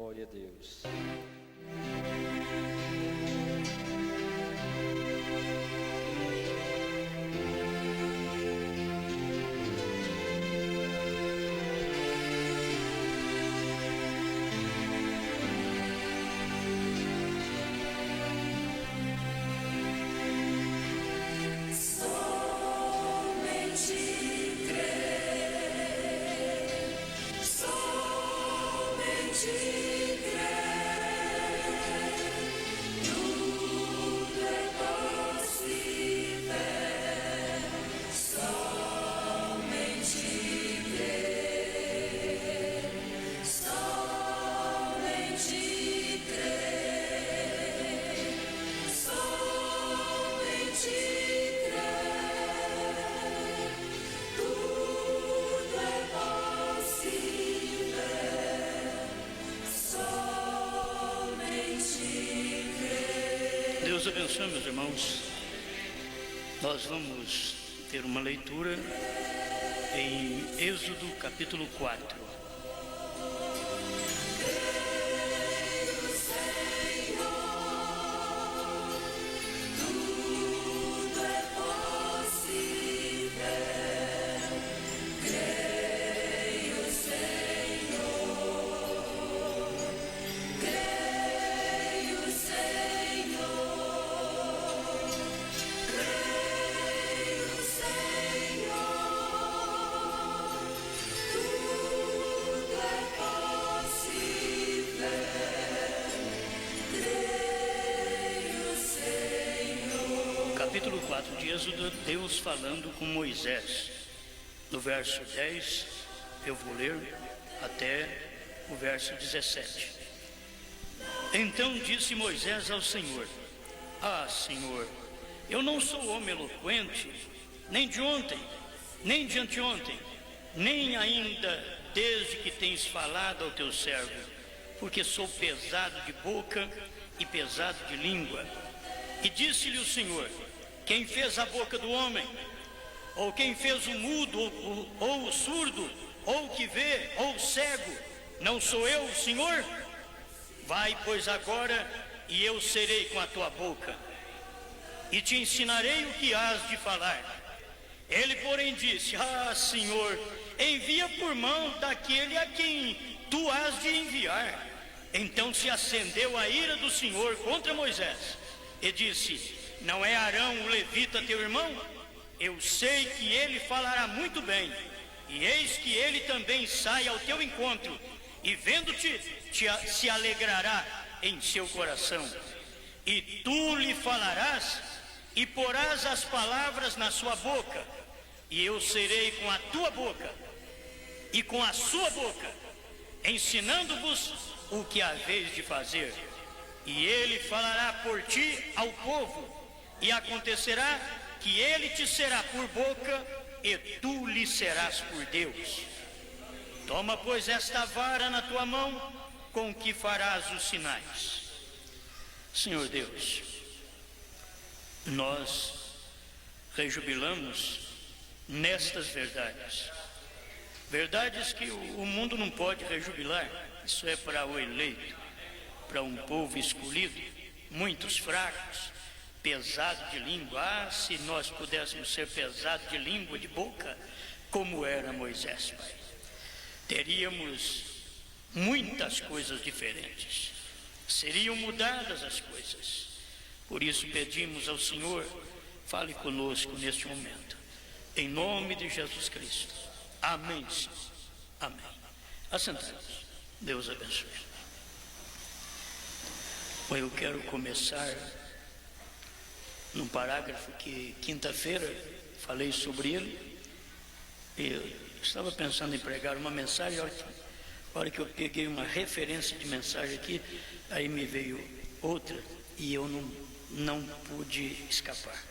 Glória a Deus. Deus abençoe, meus irmãos. Nós vamos ter uma leitura em Êxodo capítulo 4. Capítulo 4 de Êxodo, Deus falando com Moisés. No verso 10, eu vou ler até o verso 17. Então disse Moisés ao Senhor: Ah, Senhor, eu não sou homem eloquente, nem de ontem, nem de anteontem, nem ainda desde que tens falado ao teu servo, porque sou pesado de boca e pesado de língua. E disse-lhe o Senhor: Quem fez a boca do homem? Ou quem fez o mudo, ou o surdo, ou o que vê, ou o cego? Não sou eu, o Senhor? Vai, pois, agora, e eu serei com a tua boca, e te ensinarei o que hás de falar. Ele, porém, disse: Ah, Senhor, envia por mão daquele a quem tu hás de enviar. Então se acendeu a ira do Senhor contra Moisés, e disse: Não é Arão o levita teu irmão? Eu sei que ele falará muito bem, e eis que ele também sai ao teu encontro, e vendo-te, se alegrará em seu coração. E tu lhe falarás, e porás as palavras na sua boca, e eu serei com a tua boca, e com a sua boca, ensinando-vos o que haveis de fazer. E ele falará por ti ao povo, e acontecerá que ele te será por boca, e tu lhe serás por Deus. Toma, pois, esta vara na tua mão, com que farás os sinais. Senhor Deus, nós rejubilamos nestas verdades, verdades que o mundo não pode rejubilar. Isso é para o eleito, para um povo escolhido, muitos fracos, pesado de língua. Ah, se nós pudéssemos ser pesado de língua, de boca, como era Moisés, Pai, teríamos muitas coisas diferentes, seriam mudadas as coisas. Por isso pedimos ao Senhor, fale conosco neste momento, em nome de Jesus Cristo. Amém, Senhor. Amém. Assentados. Deus abençoe. Bom, eu quero começar num parágrafo que quinta-feira falei sobre ele. Eu estava pensando em pregar uma mensagem, a hora que eu peguei uma referência de mensagem aqui, aí me veio outra e eu não pude escapar.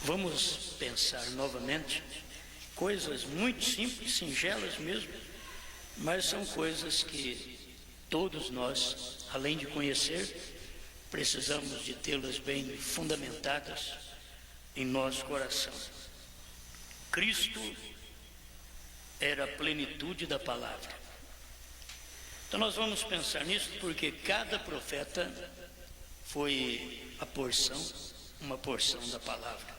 Vamos pensar novamente coisas muito simples, singelas mesmo, mas são coisas que todos nós, além de conhecer, precisamos de tê-las bem fundamentadas em nosso coração. Cristo era a plenitude da palavra. Então nós vamos pensar nisso porque cada profeta foi uma porção da palavra.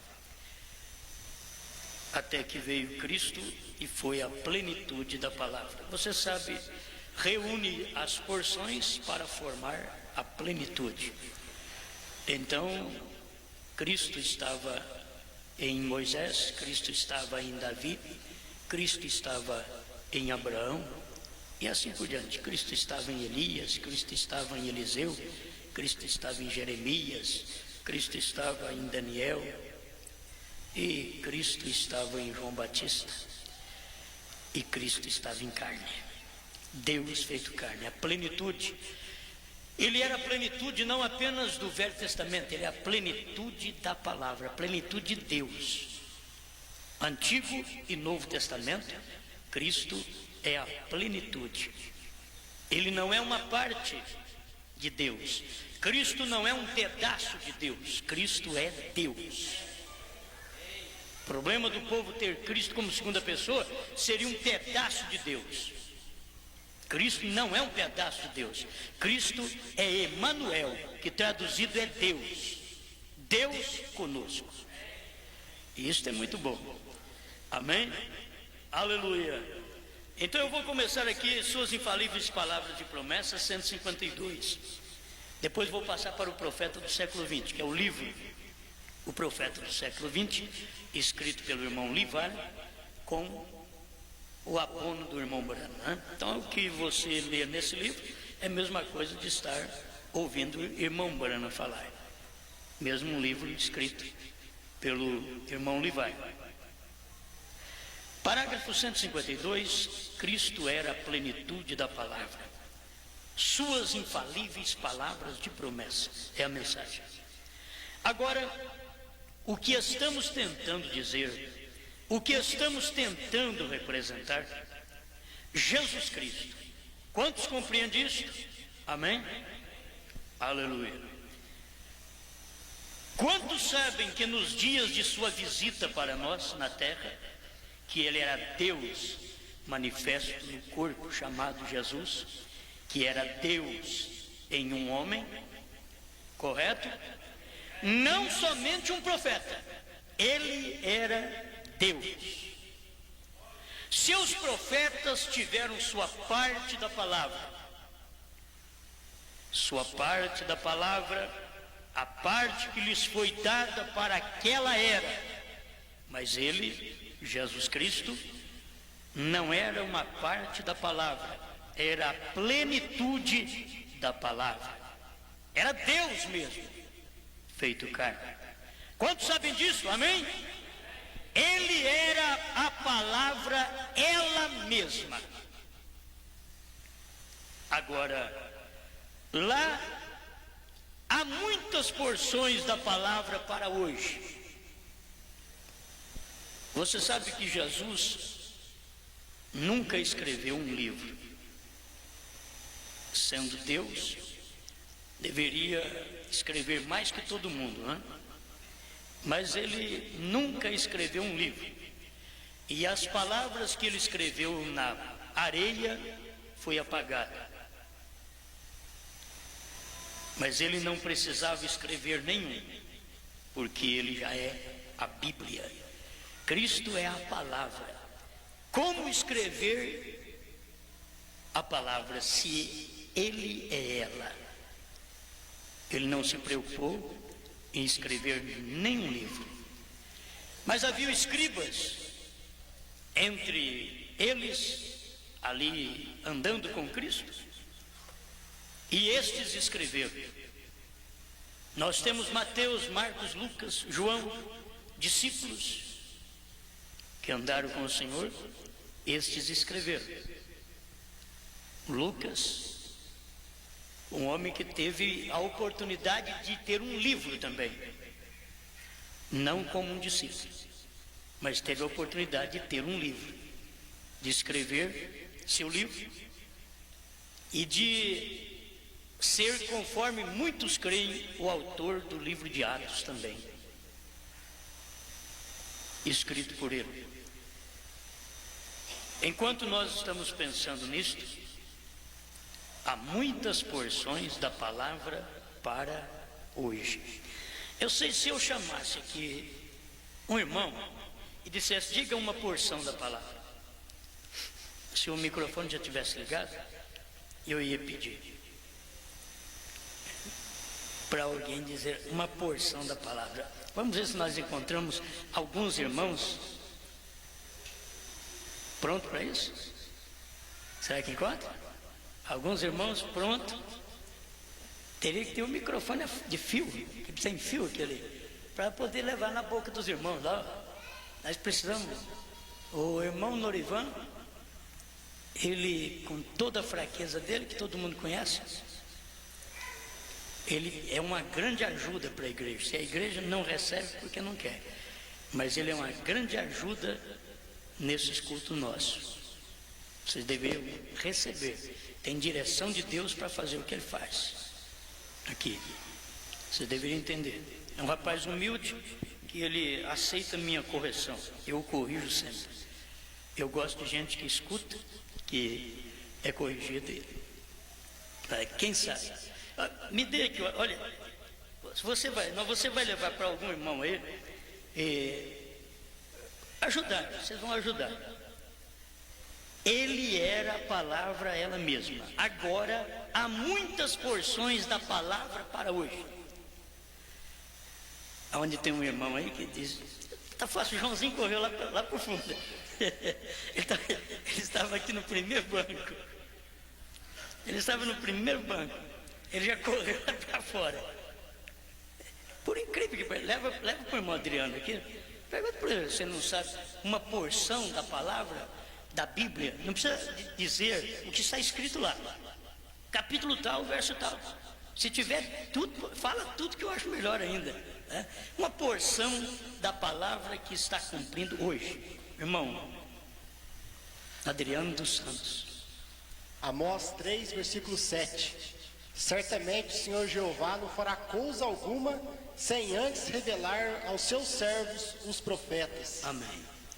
Até que veio Cristo e foi a plenitude da palavra. Você sabe, reúne as porções para formar a plenitude. Então, Cristo estava em Moisés, Cristo estava em Davi, Cristo estava em Abraão, e assim por diante. Cristo estava em Elias, Cristo estava em Eliseu, Cristo estava em Jeremias, Cristo estava em Daniel, e Cristo estava em João Batista, e Cristo estava em carne. Deus feito carne, a plenitude. Ele era a plenitude não apenas do Velho Testamento, ele é a plenitude da palavra, a plenitude de Deus. Antigo e Novo Testamento, Cristo é a plenitude. Ele não é uma parte de Deus. Cristo não é um pedaço de Deus. Cristo é Deus. O problema do povo ter Cristo como segunda pessoa seria um pedaço de Deus. Cristo não é um pedaço de Deus. Cristo é Emanuel, que traduzido é Deus. Deus conosco. E isso é muito bom. Amém? Aleluia. Então eu vou começar aqui suas infalíveis palavras de promessa, 152. Depois vou passar para o profeta do século 20, que é o livro O Profeta do século 20, escrito pelo irmão Livar, com o abono do irmão Brano, né? Então o que você lê nesse livro é a mesma coisa de estar ouvindo o irmão Brano falar. Mesmo um livro escrito pelo irmão Livar. Parágrafo 152, Cristo era a plenitude da palavra. Suas infalíveis palavras de promessa, é a mensagem. Agora, o que estamos tentando dizer, o que estamos tentando representar, Jesus Cristo. Quantos compreendem isto? Amém? Aleluia. Quantos sabem que nos dias de sua visita para nós na terra, que ele era Deus manifesto no corpo chamado Jesus, que era Deus em um homem, correto? Não somente um profeta, ele era Deus. Seus profetas tiveram sua parte da palavra, a parte que lhes foi dada para aquela era, mas ele, Jesus Cristo, não era uma parte da palavra, era a plenitude da palavra, era Deus mesmo, feito carne. Quantos sabem disso? Amém? Ele era a palavra ela mesma. Agora, lá há muitas porções da palavra para hoje. Você sabe que Jesus nunca escreveu um livro. Sendo Deus, deveria escrever mais que todo mundo, né? Mas ele nunca escreveu um livro. E as palavras que ele escreveu na areia foi apagada. Mas ele não precisava escrever nenhum, porque ele já é a Bíblia. Cristo é a palavra. Como escrever a palavra se ele é ela? Ele não se preocupou em escrever nenhum livro. Mas havia escribas entre eles, ali andando com Cristo, e estes escreveram. Nós temos Mateus, Marcos, Lucas, João, discípulos que andaram com o Senhor, estes escreveram. Lucas, um homem que teve a oportunidade de ter um livro também, não como um discípulo, mas teve a oportunidade de ter um livro, de escrever seu livro e de ser, conforme muitos creem, o autor do livro de Atos também, escrito por ele. Enquanto nós estamos pensando nisto, há muitas porções da palavra para hoje. Eu sei, se eu chamasse aqui um irmão e dissesse, diga uma porção da palavra, se o microfone já tivesse ligado, eu ia pedir para alguém dizer uma porção da palavra. Vamos ver se nós encontramos alguns irmãos prontos para isso. Será que encontra? Alguns irmãos prontos. Teria que ter um microfone de fio, que tem fio aquele, para poder levar na boca dos irmãos lá. Nós precisamos. O irmão Norivan, ele, com toda a fraqueza dele, que todo mundo conhece, ele é uma grande ajuda para a igreja. Se a igreja não recebe, porque não quer, mas ele é uma grande ajuda nesses cultos nossos. Vocês deveriam receber. Tem direção de Deus para fazer o que ele faz aqui. Vocês deveriam entender. É um rapaz humilde, que ele aceita minha correção. Eu o corrijo sempre. Eu gosto de gente que escuta, que é corrigida. Quem sabe? Me dê aqui, olha, você vai levar para algum irmão aí, ajudar, vocês vão ajudar. Ele era a palavra ela mesma. Agora há muitas porções da palavra para hoje. Onde tem um irmão aí que diz, tá fácil, o Joãozinho correu lá para o fundo. Ele estava aqui no primeiro banco. Ele estava no primeiro banco. Ele já correu lá para fora. Por incrível que pareça, leva para o irmão Adriano aqui. Pergunta para ele, você não sabe uma porção da palavra da Bíblia? Não precisa dizer o que está escrito lá. Capítulo tal, verso tal. Se tiver tudo, fala tudo, que eu acho melhor ainda, né? Uma porção da palavra que está cumprindo hoje. Irmão Adriano dos Santos. Amós 3, versículo 7. Certamente o Senhor Jeová não fará coisa alguma sem antes revelar aos seus servos os profetas. Amém.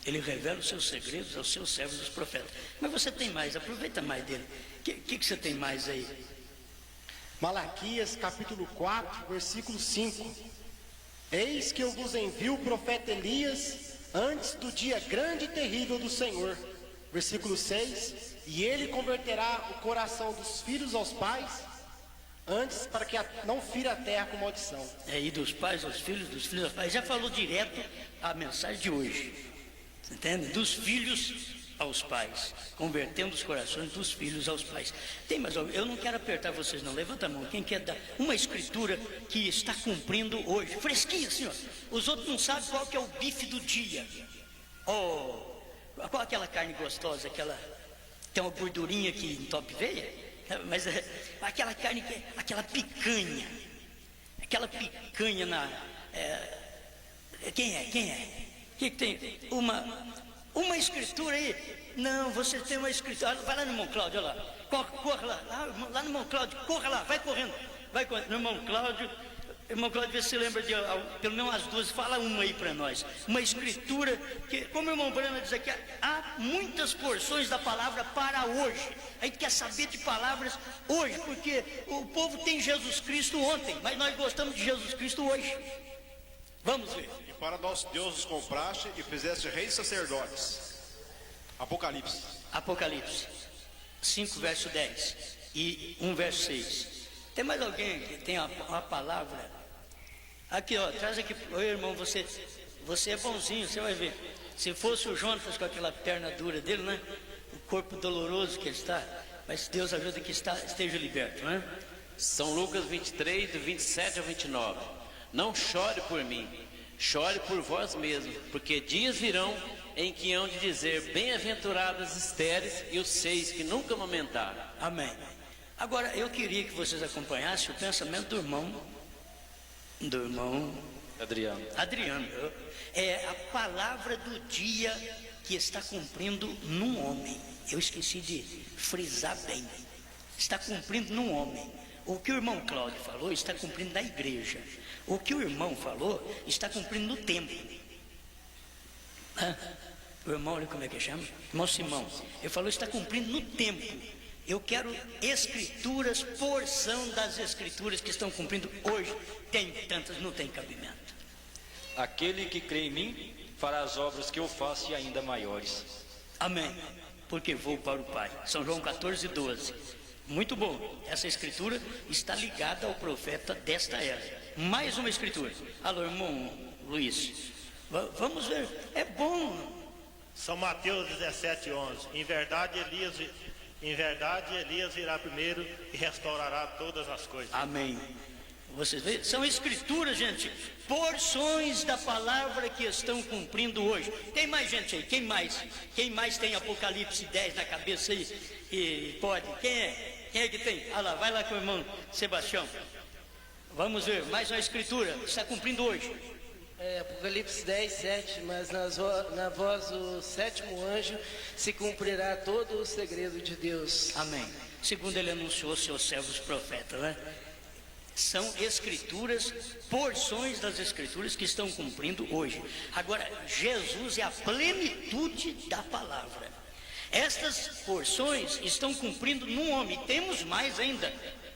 Ele revela os seus segredos aos seus servos os profetas. Mas você tem mais, aproveita mais dele. O que você tem mais aí? Malaquias capítulo 4, versículo 5. Eis que eu vos envio o profeta Elias antes do dia grande e terrível do Senhor. Versículo 6. E ele converterá o coração dos filhos aos pais, antes para que não fira a terra com maldição. E dos pais aos filhos, dos filhos aos pais. Já falou direto a mensagem de hoje. Você entende? Dos filhos aos pais, convertendo os corações dos filhos aos pais. Tem mais alguém? Eu não quero apertar vocês não, levanta a mão. Quem quer dar uma escritura que está cumprindo hoje? Fresquinha, senhor. Os outros não sabem qual que é o bife do dia. Qual é aquela carne gostosa, aquela tem uma gordurinha que entope veia, mas aquela carne, aquela picanha na... Quem é? Que tem? Uma escritura aí? Não, você tem uma escritura. Vai lá no irmão Cláudio, olha lá. Corra lá no irmão Cláudio, corra lá, vai correndo. No irmão Cláudio, vê se lembra de pelo menos as duas, fala uma aí para nós. Uma escritura que, como o irmão Brana diz aqui, há muitas porções da palavra para hoje. A gente quer saber de palavras hoje, porque o povo tem Jesus Cristo ontem, mas nós gostamos de Jesus Cristo hoje. Vamos ver. E para nosso Deus os compraste e fizeste reis sacerdotes. Apocalipse 5, verso 10 e 1, verso 6. Tem mais alguém que tem uma palavra? Aqui, ó, traz aqui. Oi, irmão, você é bonzinho, você vai ver. Se fosse o Jonas com aquela perna dura dele, né? O corpo doloroso que ele está, mas Deus ajuda que esteja liberto, né? São Lucas 23, do 27 ao 29. Não chore por mim, chore por vós mesmo, porque dias virão em que hão de dizer, bem-aventuradas estéreis e os seios que nunca amamentaram. Amém. Agora, eu queria que vocês acompanhassem o pensamento do irmão Adriano. É a palavra do dia que está cumprindo num homem. Eu esqueci de frisar bem. Está cumprindo num homem. O que o irmão Cláudio falou está cumprindo na igreja. O que o irmão falou está cumprindo no templo. O irmão, olha como é que chama? Irmão Simão. Ele falou está cumprindo no templo. Eu quero escrituras, porção das escrituras que estão cumprindo hoje. Tem tantas, não tem cabimento. Aquele que crê em mim fará as obras que eu faço e ainda maiores. Amém. Porque vou para o Pai. São João 14:12. Muito bom. Essa escritura está ligada ao profeta desta era. Mais uma escritura. Alô, irmão Luiz. Vamos ver. É bom. São Mateus 17:11. Em verdade, Elias virá primeiro e restaurará todas as coisas. Amém. Vocês veem? São escrituras, gente. Porções da palavra que estão cumprindo hoje. Tem mais gente aí? Quem mais? Quem mais tem Apocalipse 10 na cabeça aí? E pode? Quem é? Quem é que tem? Ah lá, vai lá com o irmão Sebastião. Vamos ver, mais uma escritura. Está cumprindo hoje. Apocalipse 10:7. Mas na voz do sétimo anjo se cumprirá todo o segredo de Deus. Amém. Segundo ele anunciou seus servos profetas, né? São escrituras, porções das escrituras que estão cumprindo hoje. Agora, Jesus é a plenitude da palavra. Estas porções estão cumprindo num homem. Temos mais ainda.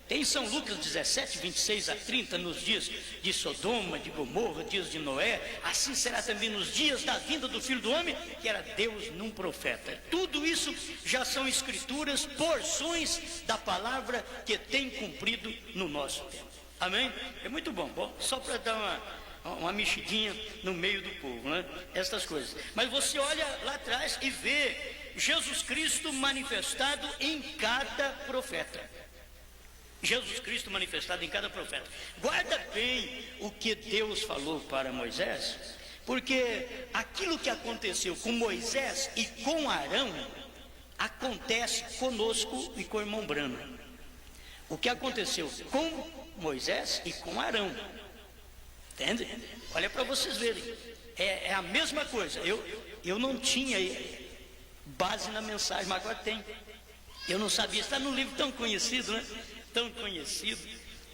Tem São Lucas 17:26-30, nos dias de Sodoma, de Gomorra, dias de Noé. Assim será também nos dias da vinda do Filho do Homem, que era Deus num profeta. Tudo isso já são escrituras, porções da palavra que tem cumprido no nosso tempo. Amém? É muito bom. Bom, só para dar uma mexidinha no meio do povo, né? Essas coisas. Mas você olha lá atrás e vê Jesus Cristo manifestado em cada profeta. Jesus Cristo manifestado em cada profeta. Guarda bem o que Deus falou para Moisés, porque aquilo que aconteceu com Moisés e com Arão acontece conosco e com o irmão Brano. O que aconteceu com Moisés e com Arão, entende? Olha para vocês verem, é a mesma coisa. Eu não tinha base na mensagem, mas agora tem. Eu não sabia, está num livro tão conhecido, né? Tão conhecido,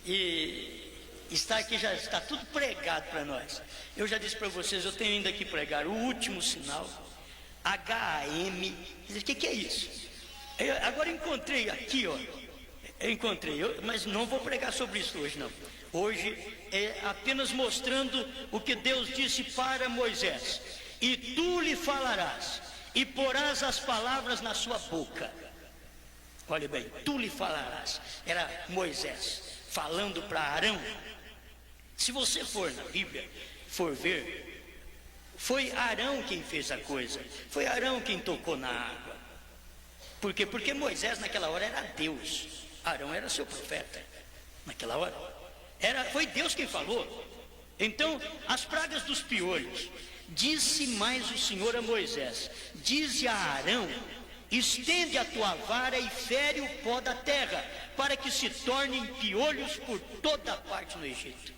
e está aqui, já está tudo pregado para nós. Eu já disse para vocês, eu tenho ainda que pregar o último sinal, HAM. O que é isso? Agora encontrei aqui, ó. Mas não vou pregar sobre isso hoje, não. Hoje é apenas mostrando o que Deus disse para Moisés. E tu lhe falarás, e porás as palavras na sua boca. Olha bem, tu lhe falarás. Era Moisés falando para Arão. Se você for na Bíblia, for ver, foi Arão quem fez a coisa. Foi Arão quem tocou na água. Por quê? Porque Moisés naquela hora era Deus. Arão era seu profeta naquela hora. Foi Deus quem falou. Então, as pragas dos piolhos. Disse mais o Senhor a Moisés: dize a Arão, estende a tua vara e fere o pó da terra, para que se tornem piolhos por toda parte no Egito.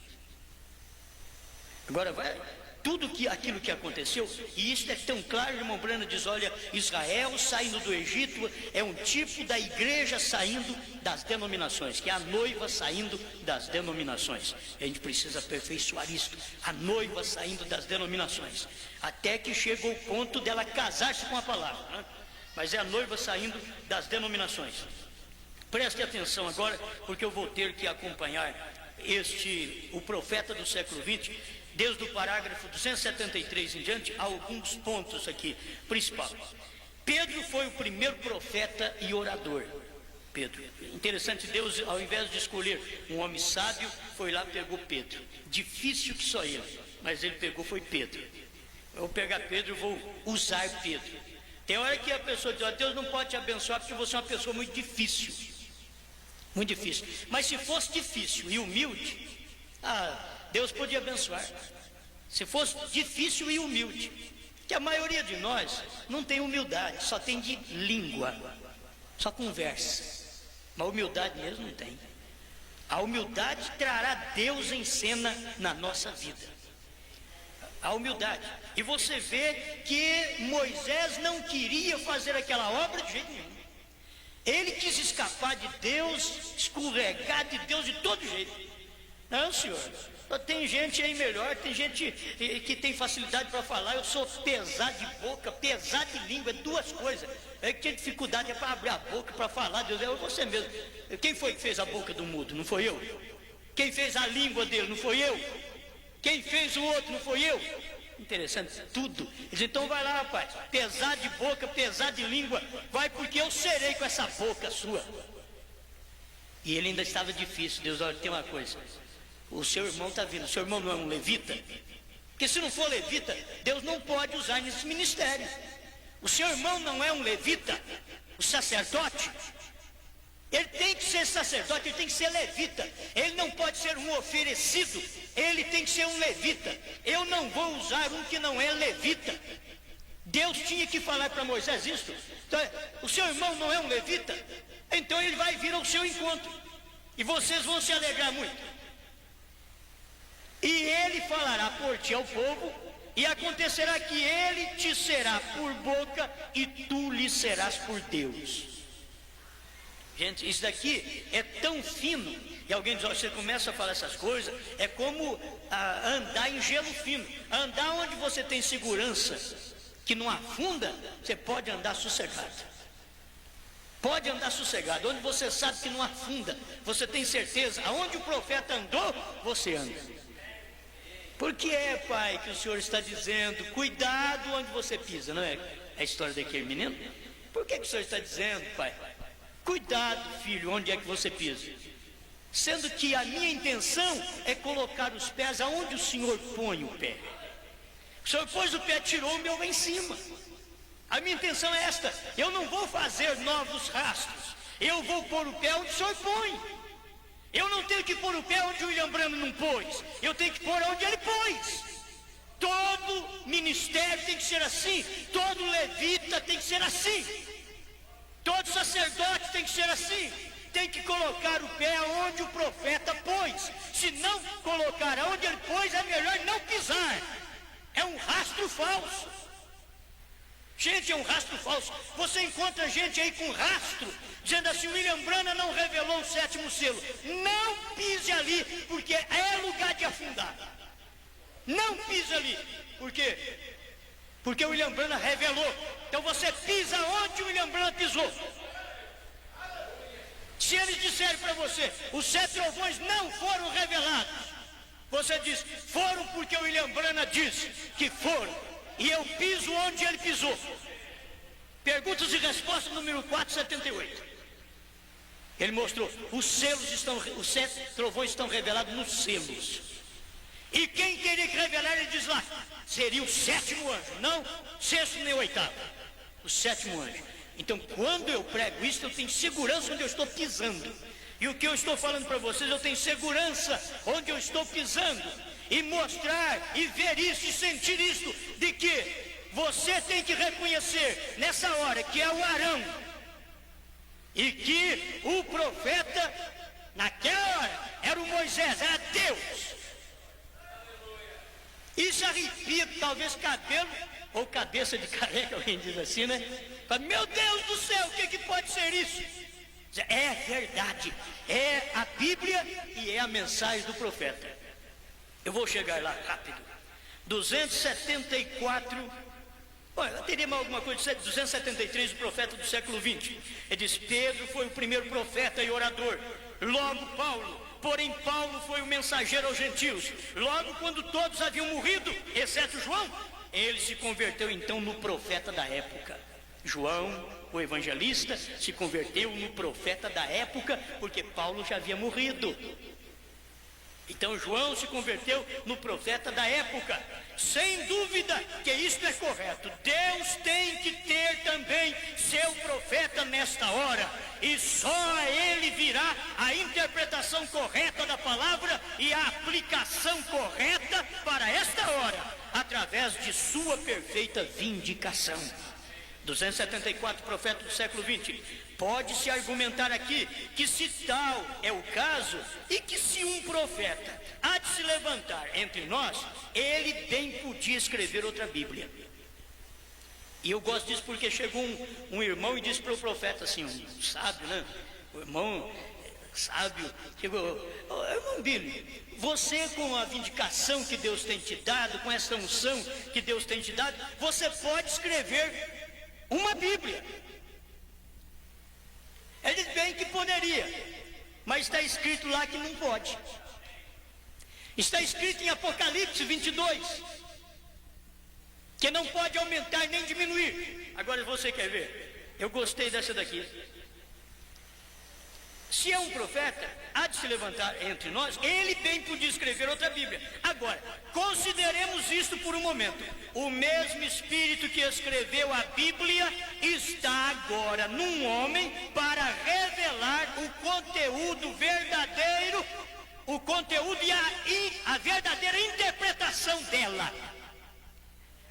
Agora vai, tudo aquilo que aconteceu, e isso é tão claro, irmão Brano diz, olha, Israel saindo do Egito é um tipo da igreja saindo das denominações, que é a noiva saindo das denominações. A gente precisa aperfeiçoar isto, a noiva saindo das denominações, até que chega o ponto dela casar-se com a palavra, né? Mas é a noiva saindo das denominações. Preste atenção agora, porque eu vou ter que acompanhar o profeta do século 20, desde o parágrafo 273 em diante, alguns pontos aqui, principal. Pedro foi o primeiro profeta e orador. Pedro, interessante, Deus, ao invés de escolher um homem sábio, foi lá e pegou Pedro. Difícil que só ele, mas ele pegou, foi Pedro. Eu vou pegar Pedro e vou usar Pedro. Tem hora que a pessoa diz, Deus não pode te abençoar porque você é uma pessoa muito difícil. Muito difícil. Mas se fosse difícil e humilde, Deus podia abençoar. Se fosse difícil e humilde. Que a maioria de nós não tem humildade, só tem de língua, só conversa. Mas humildade mesmo não tem. A humildade trará Deus em cena na nossa vida. A humildade. E você vê que Moisés não queria fazer aquela obra de jeito nenhum. Ele quis escapar de Deus, escorregar de Deus de todo jeito. Não, senhor. Tem gente aí melhor, tem gente que tem facilidade para falar. Eu sou pesado de boca, pesado de língua, é duas coisas. É que tinha dificuldade para abrir a boca para falar. Deus é você mesmo. Quem foi que fez a boca do mudo? Não foi eu. Quem fez a língua dele? Não foi eu. Quem fez o outro? Não foi eu. Interessante, tudo. Então vai lá, rapaz. Pesado de boca, pesado de língua. Vai, porque eu serei com essa boca sua. E ele ainda estava difícil. Deus, olha, tem uma coisa. O seu irmão está vindo. O seu irmão não é um levita? Porque se não for levita, Deus não pode usar nesse ministério. O seu irmão não é um levita, o sacerdote. Ele tem que ser sacerdote, ele tem que ser levita. Ele não pode ser um oferecido, ele tem que ser um levita. Eu não vou usar um que não é levita. Deus tinha que falar para Moisés isso. Então, o seu irmão não é um levita, então ele vai vir ao seu encontro. E vocês vão se alegrar muito. E ele falará por ti ao povo, e acontecerá que ele te será por boca, e tu lhe serás por Deus. Gente, isso daqui é tão fino, e alguém diz, ó, você começa a falar essas coisas, é como andar em gelo fino. Andar onde você tem segurança, que não afunda, você pode andar sossegado. Pode andar sossegado, onde você sabe que não afunda, você tem certeza, aonde o profeta andou, você anda. Por que é, pai, que o senhor está dizendo, cuidado onde você pisa, não é? É a história daquele menino? Por que o senhor está dizendo, pai? Cuidado, filho, onde é que você pisa? Sendo que a minha intenção é colocar os pés aonde o senhor põe o pé. O senhor pôs o pé, tirou o meu lá em cima. A minha intenção é esta, eu não vou fazer novos rastros, eu vou pôr o pé onde o senhor põe. Eu não tenho que pôr o pé onde o William Branham não pôs, eu tenho que pôr onde ele pôs. Todo ministério tem que ser assim, todo levita tem que ser assim, todo sacerdote tem que ser assim, tem que colocar o pé onde o profeta pôs. Se não colocar onde ele pôs, é melhor não pisar. É um rastro falso. Gente, é um rastro falso. Você encontra gente aí com rastro, dizendo assim, William Branham não revelou o 7º selo. Não pise ali, porque é lugar de afundar. Não pise ali. Por quê? Porque o William Branham revelou. Então você pisa onde o William Branham pisou. Se eles disserem para você, os 7 trovões não foram revelados, você diz, foram porque o William Branham disse que foram. E eu piso onde ele pisou. Perguntas e respostas número 478. Ele mostrou, os 7 trovões estão revelados nos selos. E quem queria que revelar, ele diz lá, seria o 7º anjo, não 6º nem 8º, o 7º anjo. Então quando eu prego isso, eu tenho segurança onde eu estou pisando. E o que eu estou falando para vocês, eu tenho segurança onde eu estou pisando. E mostrar, e ver isso, e sentir isso, de que você tem que reconhecer nessa hora que é o Arão, e que o profeta, naquela hora, era o Moisés, era Deus. Isso arrepia, talvez cabelo, ou cabeça de careca, alguém diz assim, né? Meu Deus do céu, o que pode ser isso? É verdade, é a Bíblia e é a mensagem do profeta. Eu vou chegar lá rápido. 274. Olha, teria mais alguma coisa. 273, o profeta do século 20. Ele diz: Pedro foi o primeiro profeta e orador. Logo Paulo. Porém Paulo foi o mensageiro aos gentios. Logo, quando todos haviam morrido, exceto João, ele se converteu então no profeta da época. João, o evangelista, se converteu no profeta da época, porque Paulo já havia morrido. Então João se converteu no profeta da época. Sem dúvida que isto é correto. Deus tem que ter também seu profeta nesta hora. E só a ele virá a interpretação correta da palavra e a aplicação correta para esta hora, através de sua perfeita vindicação. 274, profeta do século 20. Pode-se argumentar aqui que se tal é o caso, e que se um profeta há de se levantar entre nós, ele bem podia escrever outra Bíblia. E eu gosto disso porque chegou um irmão e disse para o profeta assim, um sábio, né? O irmão sábio. Digo, irmão Billy, você com a vindicação que Deus tem te dado, com essa unção que Deus tem te dado, você pode escrever uma Bíblia. Ele diz bem que poderia, mas está escrito lá que não pode. Está escrito em Apocalipse 22, que não pode aumentar nem diminuir. Agora você quer ver? Eu gostei dessa daqui. Se é um profeta, há de se levantar entre nós, ele bem podia escrever outra Bíblia. Agora, consideremos isto por um momento. O mesmo Espírito que escreveu a Bíblia está agora num homem para revelar o conteúdo verdadeiro, o conteúdo e a verdadeira interpretação dela.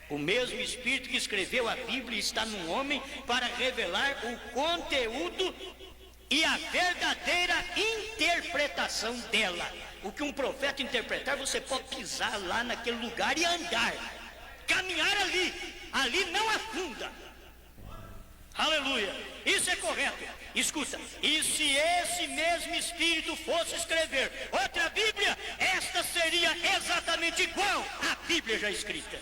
O mesmo Espírito que escreveu a Bíblia está num homem para revelar o conteúdo e a verdadeira interpretação dela. O que um profeta interpretar, você pode pisar lá naquele lugar e andar, caminhar ali não afunda. Aleluia, isso é correto. Escuta, e se esse mesmo Espírito fosse escrever outra Bíblia, esta seria exatamente igual à Bíblia já escrita.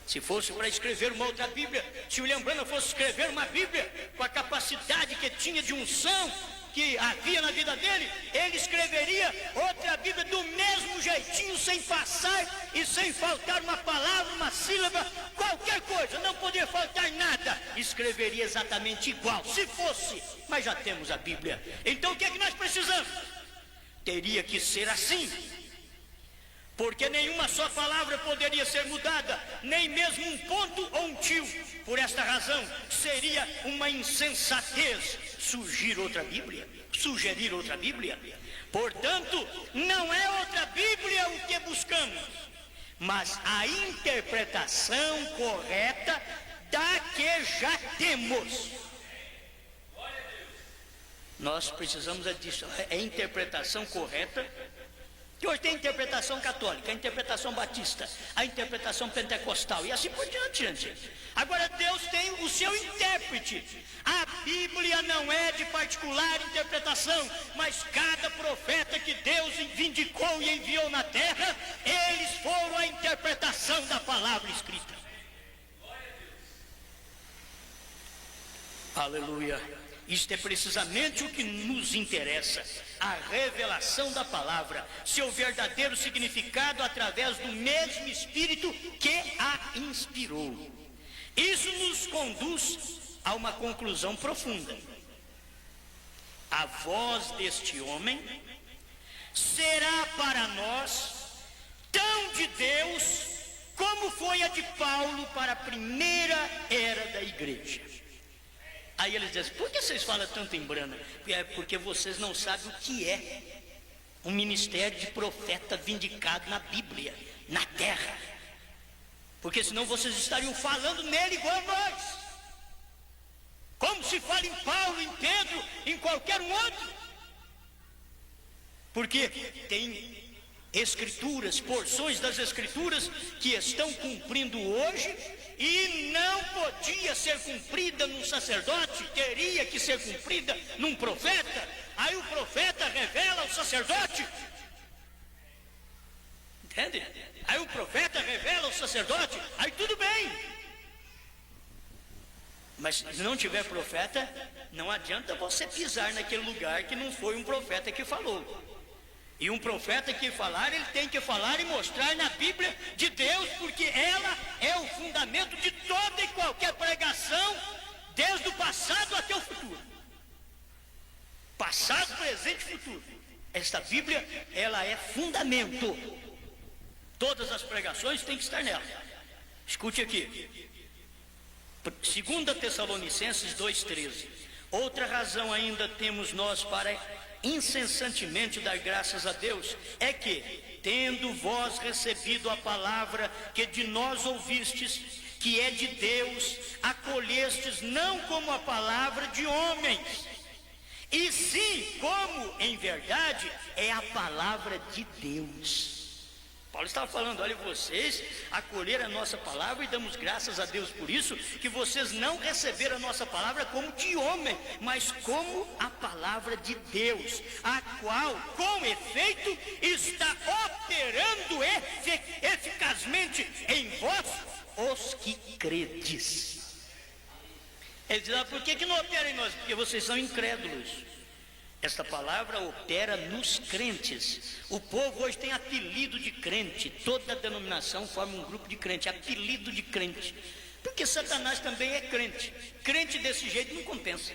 Se fosse para escrever uma outra Bíblia, se William Branham fosse escrever uma Bíblia com a capacidade que tinha de unção que havia na vida dele, ele escreveria outra Bíblia do mesmo jeitinho, sem passar e sem faltar uma palavra, uma sílaba, qualquer coisa, não podia faltar nada, escreveria exatamente igual, se fosse, mas já temos a Bíblia. Então o que é que nós precisamos? Teria que ser assim, porque nenhuma só palavra poderia ser mudada, nem mesmo um ponto ou um tio. Por esta razão, seria uma insensatez sugerir outra Bíblia. Portanto, não é outra Bíblia o que buscamos, mas a interpretação correta da que já temos. Nós precisamos disso, é a interpretação correta. Que hoje tem a interpretação católica, a interpretação batista, a interpretação pentecostal e assim por diante, gente. Agora Deus tem o seu intérprete. A Bíblia não é de particular interpretação, mas cada profeta que Deus vindicou e enviou na terra, eles foram a interpretação da palavra escrita. Aleluia. Isto é precisamente o que nos interessa, a revelação da palavra, seu verdadeiro significado através do mesmo Espírito que a inspirou. Isso nos conduz a uma conclusão profunda. A voz deste homem será para nós tão de Deus como foi a de Paulo para a primeira era da igreja. Aí eles dizem, por que vocês falam tanto em Brana? É porque vocês não sabem o que é um ministério de profeta vindicado na Bíblia, na terra. Porque senão vocês estariam falando nele igual a nós. Como se fala em Paulo, em Pedro, em qualquer um outro. Porque tem escrituras, porções das escrituras que estão cumprindo hoje e não podia ser cumprida num sacerdote, teria que ser cumprida num profeta. Aí o profeta revela ao sacerdote, entende? Aí o profeta revela ao sacerdote, aí tudo bem. Mas se não tiver profeta, não adianta você pisar naquele lugar que não foi um profeta que falou. E um profeta que falar, ele tem que falar e mostrar na Bíblia de Deus, porque ela é o fundamento de toda e qualquer pregação, desde o passado até o futuro. Passado, presente e futuro. Esta Bíblia, ela é fundamento. Todas as pregações têm que estar nela. Escute aqui. 2 Tessalonicenses 2,13. Outra razão ainda temos nós para incessantemente dar graças a Deus, é que, tendo vós recebido a palavra que de nós ouvistes, que é de Deus, acolhestes não como a palavra de homens, e sim como, em verdade, é a palavra de Deus. Paulo estava falando, olha, vocês acolheram a nossa palavra e damos graças a Deus por isso, que vocês não receberam a nossa palavra como de homem, mas como a palavra de Deus, a qual, com efeito, está operando eficazmente em vós, os que credes. Ele diz, por que não opera em nós? Porque vocês são incrédulos. Esta palavra opera nos crentes. O povo hoje tem apelido de crente. Toda denominação forma um grupo de crente, apelido de crente. Porque Satanás também é crente. Crente desse jeito não compensa.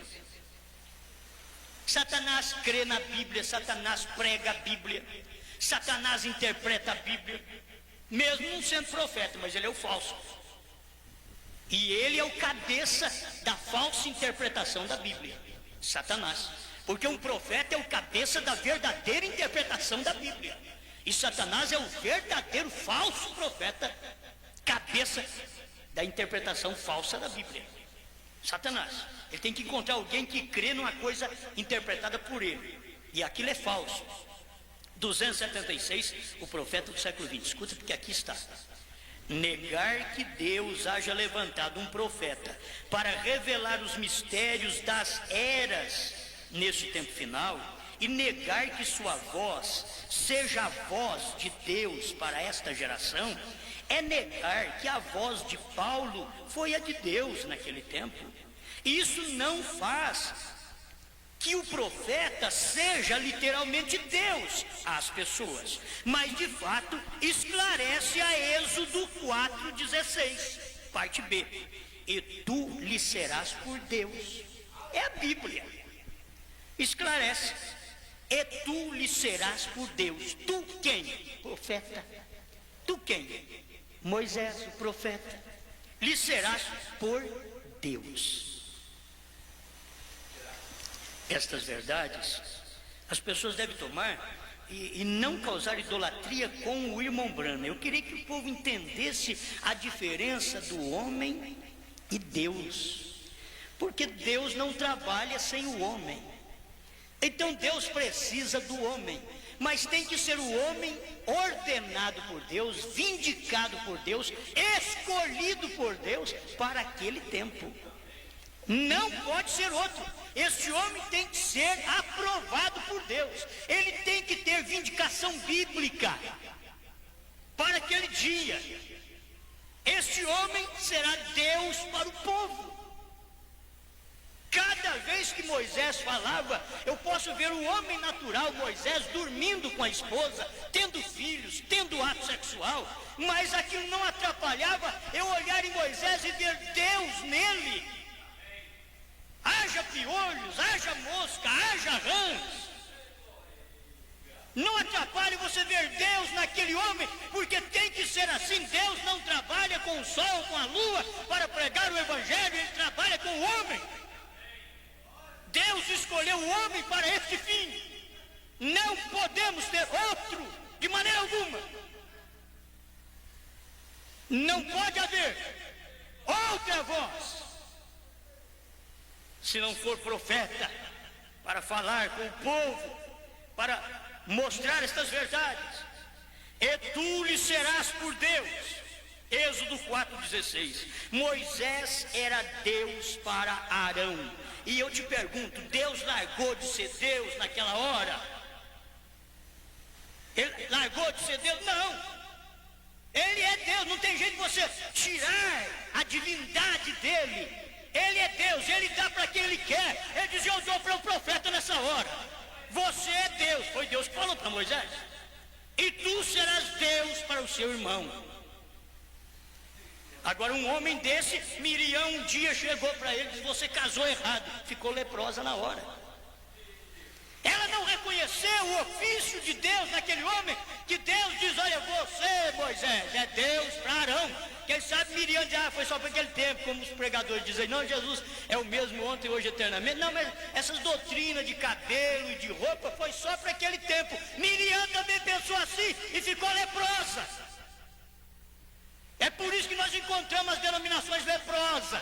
Satanás crê na Bíblia, Satanás prega a Bíblia, Satanás interpreta a Bíblia, mesmo não sendo profeta, mas ele é o falso. E ele é o cabeça da falsa interpretação da Bíblia, Satanás. Porque um profeta é o cabeça da verdadeira interpretação da Bíblia. E Satanás é o verdadeiro falso profeta, cabeça da interpretação falsa da Bíblia. Satanás, ele tem que encontrar alguém que crê numa coisa interpretada por ele. E aquilo é falso. 276, o profeta do século XX. Escuta, porque aqui está. Negar que Deus haja levantado um profeta para revelar os mistérios das eras neste tempo final, e negar que sua voz seja a voz de Deus para esta geração, é negar que a voz de Paulo foi a de Deus naquele tempo. E isso não faz que o profeta seja literalmente Deus às pessoas, mas de fato esclarece a Êxodo 4,16, parte B. E tu lhe serás por Deus. É a Bíblia. Esclarece. E tu lhe serás por Deus. Tu quem? Profeta. Tu quem? Moisés, o profeta. Lhe serás por Deus. Estas verdades as pessoas devem tomar e não causar idolatria com o irmão Branham. Eu queria que o povo entendesse a diferença do homem e Deus, porque Deus não trabalha sem o homem. Então Deus precisa do homem, mas tem que ser o homem ordenado por Deus, vindicado por Deus, escolhido por Deus para aquele tempo. Não pode ser outro. Esse homem tem que ser aprovado por Deus. Ele tem que ter vindicação bíblica para aquele dia. Esse homem será Deus para o povo. Cada vez que Moisés falava, eu posso ver o homem natural, Moisés, dormindo com a esposa, tendo filhos, tendo ato sexual, mas aquilo não atrapalhava eu olhar em Moisés e ver Deus nele. Haja piolhos, haja mosca, haja rãs. Não atrapalhe você ver Deus naquele homem, porque tem que ser assim. Deus não trabalha com o sol, com a lua, para pregar o evangelho, ele trabalha com o homem. Deus escolheu o homem para este fim. Não podemos ter outro, de maneira alguma. Não pode haver outra voz, se não for profeta, para falar com o povo, para mostrar estas verdades. E tu lhe serás por Deus. Êxodo 4,16. Moisés era Deus para Arão. E eu te pergunto, Deus largou de ser Deus naquela hora? Ele largou de ser Deus? Não. Ele é Deus, não tem jeito de você tirar a divindade dele. Ele é Deus, ele dá para quem ele quer. Ele diz, eu dou para o profeta nessa hora. Você é Deus, foi Deus que falou para Moisés. E tu serás Deus para o seu irmão. Agora um homem desse, Miriam um dia chegou para ele e disse, você casou errado. Ficou leprosa na hora. Ela não reconheceu o ofício de Deus naquele homem, que Deus diz, olha, você, Moisés, é Deus para Arão. Quem sabe Miriam diz, foi só para aquele tempo, como os pregadores dizem, não, Jesus é o mesmo ontem, hoje, eternamente. Não, mas essas doutrinas de cabelo e de roupa foi só para aquele tempo. Miriam também pensou assim e ficou leprosa. É por isso que nós encontramos as denominações leprosas.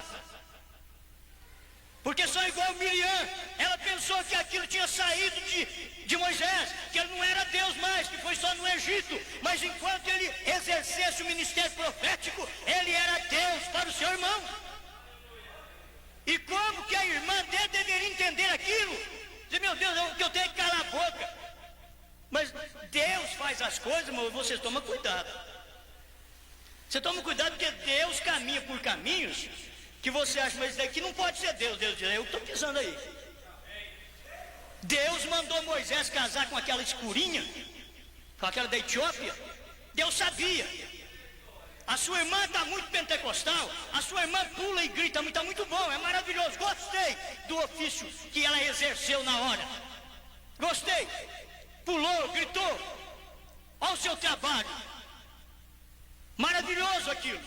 Porque são igual Miriam. Ela pensou que aquilo tinha saído de Moisés, que ele não era Deus mais, que foi só no Egito, mas enquanto ele exercesse o ministério profético, ele era Deus para o seu irmão. E como que a irmã dele deveria entender aquilo? Dizer, meu Deus, eu tenho que calar a boca. Mas Deus faz as coisas, mas você toma cuidado. Você toma cuidado porque Deus caminha por caminhos que você acha, mas isso daqui não pode ser Deus. Deus diz, eu estou pisando aí. Deus mandou Moisés casar com aquela escurinha, com aquela da Etiópia. Deus sabia. A sua irmã está muito pentecostal, a sua irmã pula e grita, está muito bom, é maravilhoso. Gostei do ofício que ela exerceu na hora. Gostei. Pulou, gritou. Olha o seu trabalho. Maravilhoso aquilo.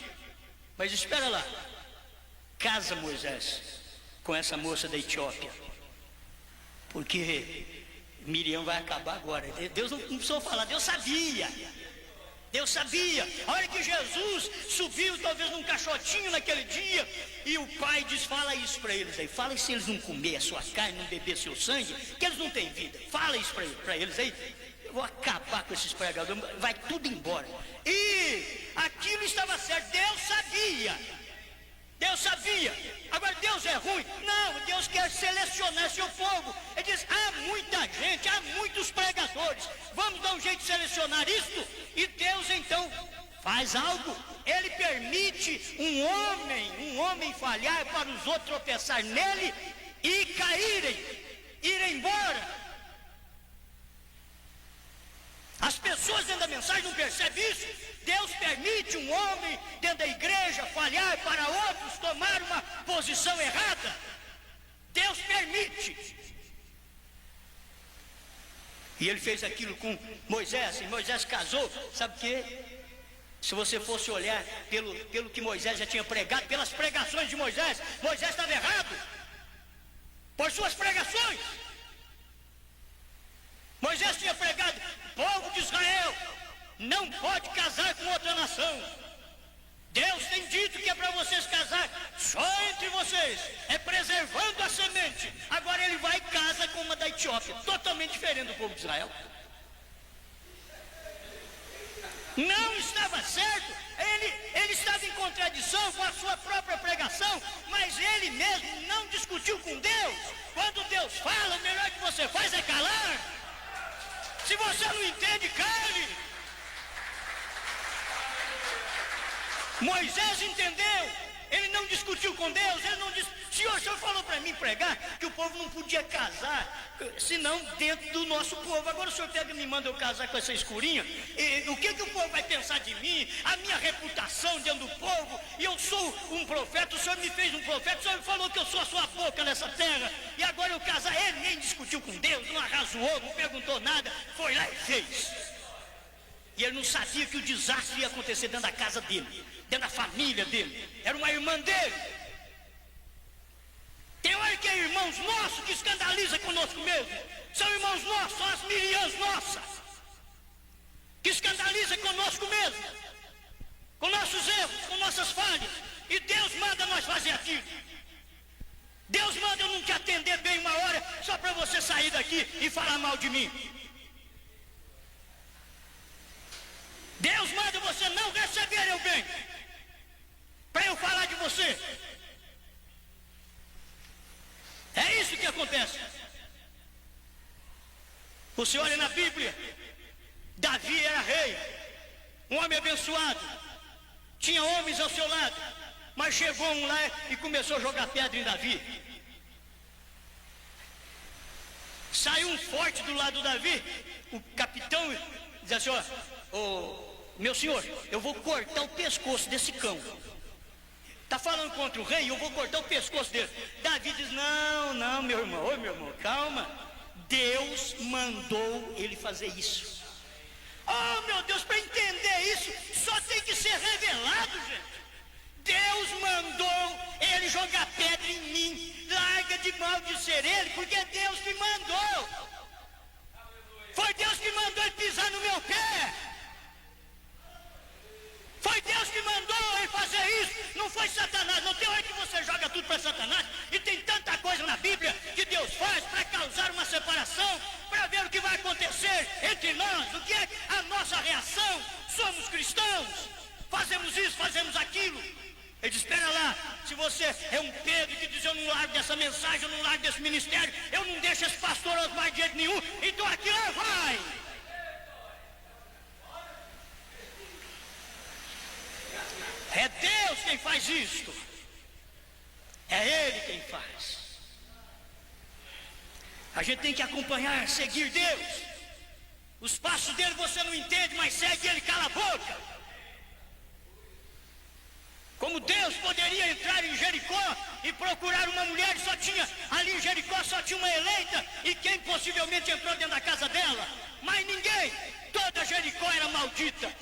Mas espera lá. Casa Moisés com essa moça da Etiópia. Porque Miriam vai acabar agora. Deus não precisou falar, Deus sabia. Deus sabia. A hora que Jesus subiu, talvez num caixotinho naquele dia, e o pai diz, fala isso para eles aí. Fala se eles não comer a sua carne, não beber seu sangue, que eles não têm vida. Fala isso para eles aí. Eu vou acabar com esses pregadores, vai tudo embora. E aquilo estava certo, Deus sabia. Deus sabia. Agora Deus é ruim? Não, Deus quer selecionar seu povo. Ele diz, há muita gente, há muitos pregadores. Vamos dar um jeito de selecionar isto? E Deus então faz algo. Ele permite um homem falhar para os outros tropeçar nele e caírem, irem embora. As pessoas dentro da mensagem não percebem isso. Deus permite um homem dentro da igreja falhar para outros tomar uma posição errada. Deus permite. E ele fez aquilo com Moisés, e Moisés casou. Sabe o quê? Se você fosse olhar pelo que Moisés já tinha pregado, pelas pregações de Moisés, Moisés estava errado. Por suas pregações. Moisés tinha pregado, povo de Israel não pode casar com outra nação. Deus tem dito que é para vocês casar só entre vocês, é preservando a semente. Agora ele vai e casa com uma da Etiópia, totalmente diferente do povo de Israel. Não estava certo, ele estava em contradição com a sua própria pregação, mas ele mesmo não discutiu com Deus. Quando Deus fala, o melhor que você faz é calar. Se você não entende, cale. Moisés entendeu, ele não discutiu com Deus, ele não disse, Senhor, o Senhor falou para mim pregar que o povo não podia casar, senão dentro do nosso povo. Agora o Senhor pega e me manda eu casar com essa escurinha, e o que o povo vai pensar de mim, a minha reputação dentro do povo, e eu sou um profeta, o Senhor me fez um profeta, o Senhor falou que eu sou a sua boca nessa terra, e agora eu casar, ele nem discutiu com Deus, não arrazoou, não perguntou nada, foi lá e fez. E ele não sabia que o desastre ia acontecer dentro da casa dele, dentro da família dele, era uma irmã dele. Tem hora que é irmãos nossos que escandaliza conosco mesmo, são irmãos nossos, são as Miriams nossas, que escandaliza conosco mesmo, com nossos erros, com nossas falhas, e Deus manda nós fazer aquilo. Deus manda eu não te atender bem uma hora, só para você sair daqui e falar mal de mim. Deus manda você não receber eu bem, para eu falar de você. É isso que acontece. Você olha na Bíblia, Davi era rei, um homem abençoado, tinha homens ao seu lado, mas chegou um lá e começou a jogar pedra em Davi. Saiu um forte do lado do Davi, o capitão diz assim, ó, meu senhor, eu vou cortar o pescoço desse cão. Está falando contra o rei, eu vou cortar o pescoço dele. Davi diz, não, meu irmão, calma. Deus mandou ele fazer isso. Oh, meu Deus, para entender isso, só tem que ser revelado, gente. Deus mandou ele jogar pedra em mim. Larga de maldizer ele, porque é Deus que mandou. Foi Deus que mandou ele pisar no meu pé. Foi Deus que mandou ele fazer isso, não foi Satanás. Não tem hora que você joga tudo para Satanás, e tem tanta coisa na Bíblia que Deus faz para causar uma separação. acontecer entre nós? O que é a nossa reação? Somos cristãos, fazemos isso, fazemos aquilo. Ele diz, espera lá, se você é um Pedro que diz, eu não largo dessa mensagem, eu não largo desse ministério, eu não deixo esse pastor Osmar de jeito nenhum, então aqui lá vai. É Deus quem faz isto. É Ele quem faz. A gente tem que acompanhar, seguir Deus. Os passos dele você não entende, mas segue ele, cala a boca. Como Deus poderia entrar em Jericó e procurar uma mulher, só tinha, ali em Jericó só tinha uma eleita, e quem possivelmente entrou dentro da casa dela? Mas ninguém, toda Jericó era maldita,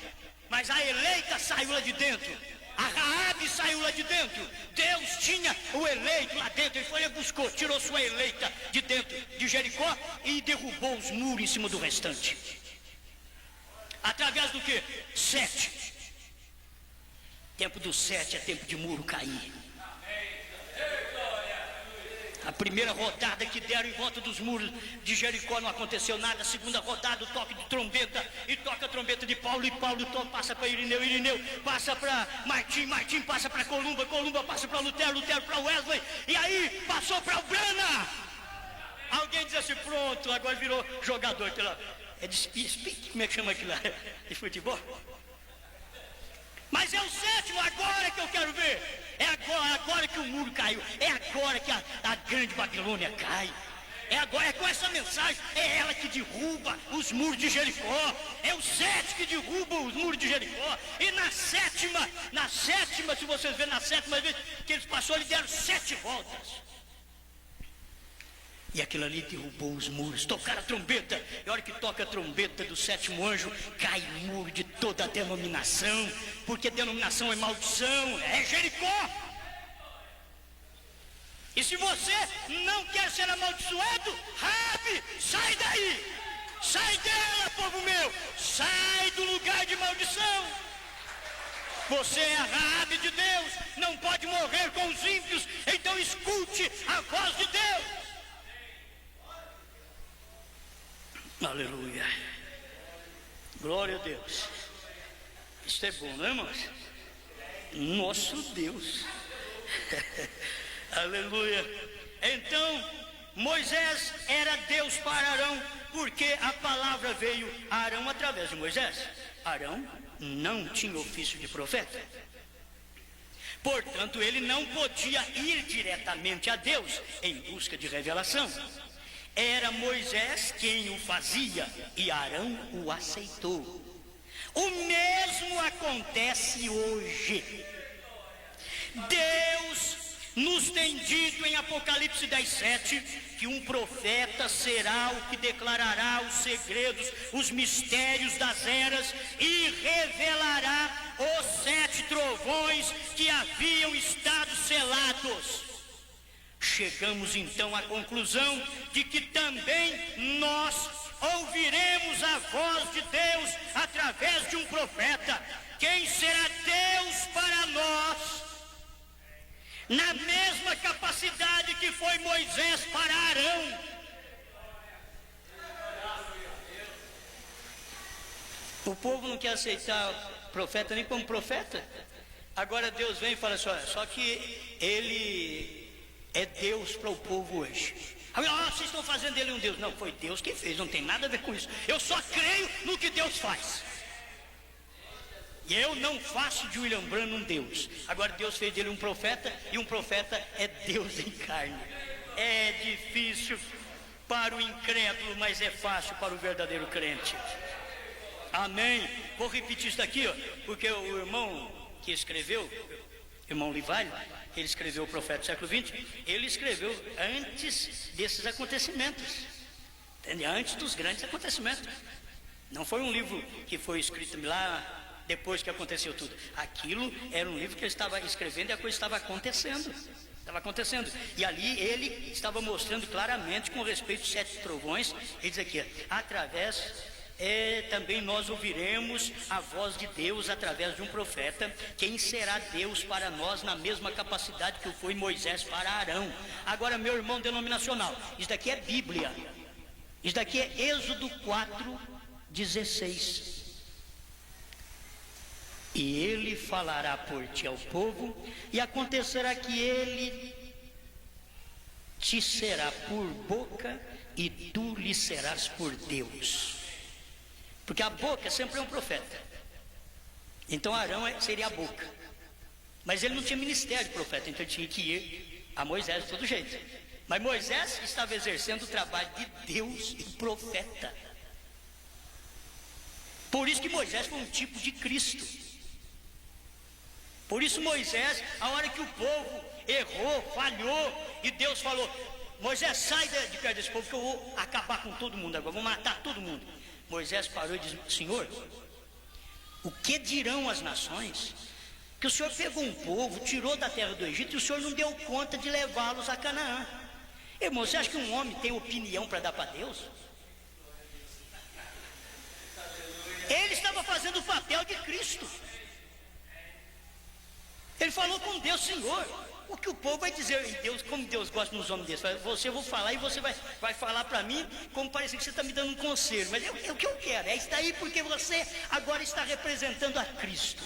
mas a eleita saiu lá de dentro, a Raabe saiu lá de dentro, Deus tinha o eleito lá dentro, ele foi e buscou, tirou sua eleita de dentro de Jericó e derrubou os muros em cima do restante. Através do que? 7. Tempo do 7 é tempo de muro cair. A primeira rodada que deram em volta dos muros de Jericó não aconteceu nada. A segunda rodada, o toque de trombeta, e toca a trombeta de Paulo, e Paulo passa para Irineu, Irineu passa para Martim, Martim passa para Columba, Columba passa para Lutero, Lutero para Wesley, e aí passou para o Brana. Alguém diz assim, pronto, agora virou jogador, é de speak, como é que chama aquilo lá? De futebol? Mas é o 7º, agora que eu quero ver. É agora que o muro caiu. É agora que a grande Babilônia cai. É agora, é com essa mensagem. É ela que derruba os muros de Jericó. É o 7 que derruba os muros de Jericó. E na sétima, se vocês verem, na 7ª vez que eles passaram, eles deram 7 voltas. E aquilo ali derrubou os muros, tocaram a trombeta, e a hora que toca a trombeta do 7º anjo, cai o muro de toda a denominação, porque denominação é maldição, é Jericó. E se você não quer ser amaldiçoado, Raabe, sai daí, sai dela, povo meu, sai do lugar de maldição. Você é a Raabe de Deus, não pode morrer com os ímpios, então escute a voz de Deus. Aleluia. Glória a Deus. Isso é bom, não é, irmãos? Nosso Deus. Aleluia. Então, Moisés era Deus para Arão, porque a palavra veio a Arão através de Moisés. Arão não tinha ofício de profeta. Portanto, ele não podia ir diretamente a Deus em busca de revelação. Era Moisés quem o fazia e Arão o aceitou. O mesmo acontece hoje. Deus nos tem dito em Apocalipse 10:7 que um profeta será o que declarará os segredos, os mistérios das eras e revelará os 7 trovões que haviam estado selados. Chegamos então à conclusão de que também nós ouviremos a voz de Deus através de um profeta. Quem será Deus para nós? Na mesma capacidade que foi Moisés para Arão. O povo não quer aceitar o profeta nem como profeta. Agora Deus vem e fala assim, olha, só que ele é Deus para o povo hoje. Vocês estão fazendo dele um Deus. Não, foi Deus que fez, não tem nada a ver com isso. Eu só creio no que Deus faz. E eu não faço de William Branham um Deus. Agora Deus fez dele um profeta, e um profeta é Deus em carne. É difícil para o incrédulo, mas é fácil para o verdadeiro crente. Amém. Vou repetir isso aqui, porque o irmão que escreveu, irmão Livalho, ele escreveu o profeta do século XX, ele escreveu antes desses acontecimentos, entende? Antes dos grandes acontecimentos. Não foi um livro que foi escrito lá depois que aconteceu tudo. Aquilo era um livro que ele estava escrevendo e a coisa estava acontecendo. Estava acontecendo. E ali ele estava mostrando claramente com respeito aos 7 trovões. Ele diz aqui, através... também nós ouviremos a voz de Deus através de um profeta. Quem será Deus para nós na mesma capacidade que foi Moisés para Arão? Agora, meu irmão denominacional, isso daqui é Bíblia. Isso daqui é Êxodo 4, 16. E ele falará por ti ao povo, e acontecerá que ele te será por boca, e tu lhe serás por Deus. Porque a boca sempre é um profeta. Então Arão seria a boca. Mas ele não tinha ministério de profeta, então ele tinha que ir a Moisés de todo jeito. Mas Moisés estava exercendo o trabalho de Deus e profeta. Por isso que Moisés foi um tipo de Cristo. Por isso Moisés, a hora que o povo errou, falhou, e Deus falou: Moisés, sai de perto desse povo que eu vou acabar com todo mundo agora, vou matar todo mundo. Moisés parou e disse: Senhor, o que dirão as nações? Que o Senhor pegou um povo, tirou da terra do Egito, e o Senhor não deu conta de levá-los a Canaã. Irmão, você acha que um homem tem opinião para dar para Deus? Ele estava fazendo o papel de Cristo. Ele falou com Deus: Senhor, o que o povo vai dizer? E Deus, como Deus gosta nos homens desses, você eu vou falar e você vai falar para mim, como parece que você está me dando um conselho. Mas é o que eu quero, é isso aí, porque você agora está representando a Cristo.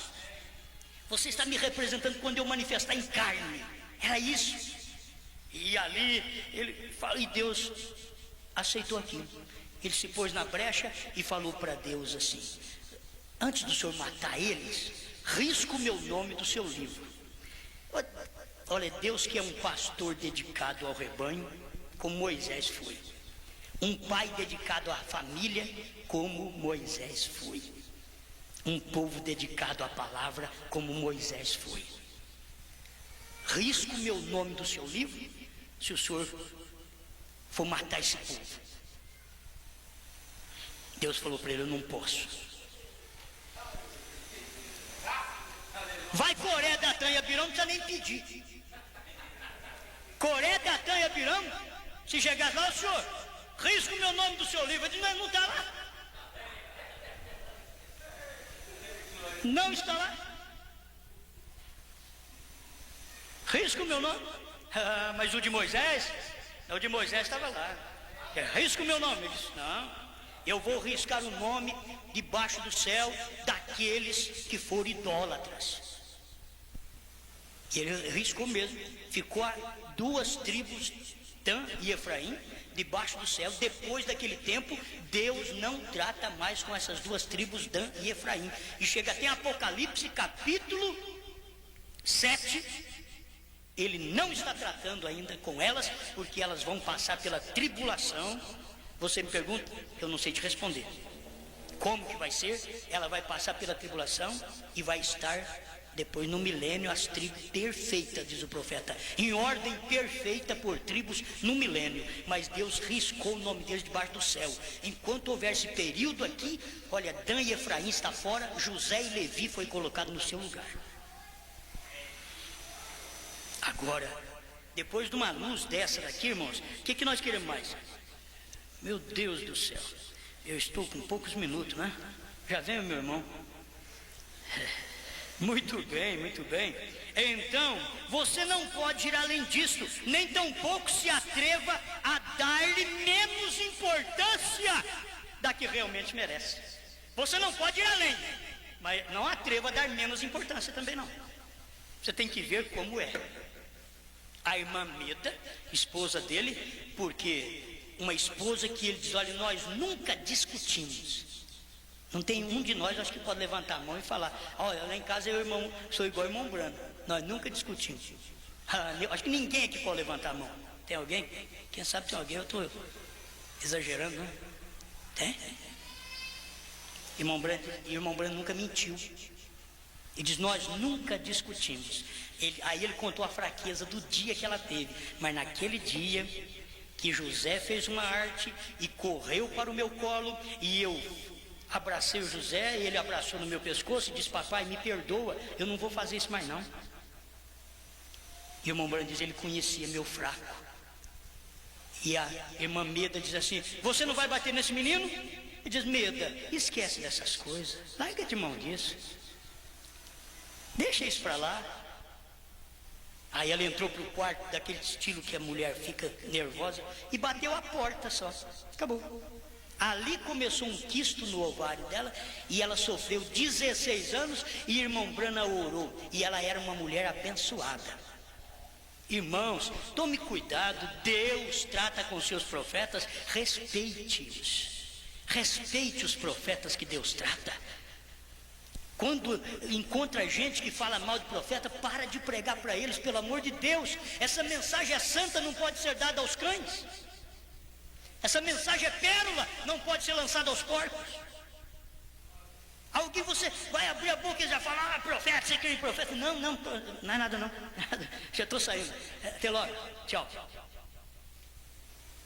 Você está me representando quando eu manifestar em carne. Era isso. E ali ele fala, e Deus aceitou aquilo. Ele se pôs na brecha e falou para Deus assim: antes do Senhor matar eles, risca o meu nome do seu livro. Olha, Deus que é um pastor dedicado ao rebanho, como Moisés foi. Um pai dedicado à família, como Moisés foi. Um povo dedicado à palavra, como Moisés foi. Risca o meu nome do seu livro, se o Senhor for matar esse povo. Deus falou para ele: eu não posso. Vai Coré, Datã e Abirão, não precisa nem pedir. Coré, Datã e Abirão, se chegar lá: o Senhor, risca o meu nome do seu livro. Ele disse: não está lá. Não está lá. Risca o meu nome. Mas o de Moisés, o de Moisés estava lá. Risca o meu nome. Ele disse: não, eu vou riscar o nome debaixo do céu daqueles que foram idólatras. E ele riscou mesmo. Ficou a 2 tribos, Dan e Efraim, debaixo do céu. Depois daquele tempo, Deus não trata mais com essas 2 tribos, Dan e Efraim. E chega até Apocalipse capítulo 7. Ele não está tratando ainda com elas, porque elas vão passar pela tribulação. Você me pergunta, eu não sei te responder. Como que vai ser? Ela vai passar pela tribulação e vai estar depois no milênio as tribos perfeitas, diz o profeta, em ordem perfeita por tribos no milênio. Mas Deus riscou o nome deles debaixo do céu. Enquanto houver esse período aqui, olha, Dan e Efraim está fora, José e Levi foi colocado no seu lugar. Agora, depois de uma luz dessa daqui, irmãos, o que nós queremos mais? Meu Deus do céu, eu estou com poucos minutos, né? Já vem, meu irmão? Muito bem, muito bem. Então, você não pode ir além disso, nem tampouco se atreva a dar-lhe menos importância da que realmente merece. Você não pode ir além, mas não atreva a dar menos importância também não. Você tem que ver como é. A irmã Meda, esposa dele, porque uma esposa que ele diz: olha, nós nunca discutimos. Não tem um de nós, acho que pode levantar a mão e falar: olha, lá em casa eu sou igual ao irmão Brando, nós nunca discutimos. Acho que ninguém aqui pode levantar a mão. Tem alguém? Quem sabe tem alguém, eu estou exagerando, né? Tem? Irmão Brando nunca mentiu. Ele diz: nós nunca discutimos. Aí ele contou a fraqueza do dia que ela teve. Mas naquele dia que José fez uma arte e correu para o meu colo, e eu abracei o José, e ele abraçou no meu pescoço e disse: papai, me perdoa, eu não vou fazer isso mais não. E o irmão Brando diz: ele conhecia meu fraco. E a irmã Meda diz assim: você não vai bater nesse menino? Ele diz: Meda, esquece dessas coisas, larga de mão disso, deixa isso para lá. Aí ela entrou pro quarto, daquele estilo que a mulher fica nervosa, e bateu a porta só. Acabou. Ali começou um quisto no ovário dela, e ela sofreu 16 anos, e irmão Brana orou, e ela era uma mulher abençoada. Irmãos, tome cuidado, Deus trata com seus profetas, respeite-os. Respeite os profetas que Deus trata. Quando encontra gente que fala mal de profeta, para de pregar para eles, pelo amor de Deus. Essa mensagem é santa, não pode ser dada aos cães. Essa mensagem é pérola, não pode ser lançada aos porcos. Alguém você vai abrir a boca e já falar, profeta, você crê em profeta? Não é nada não. Já estou saindo. Até logo, tchau.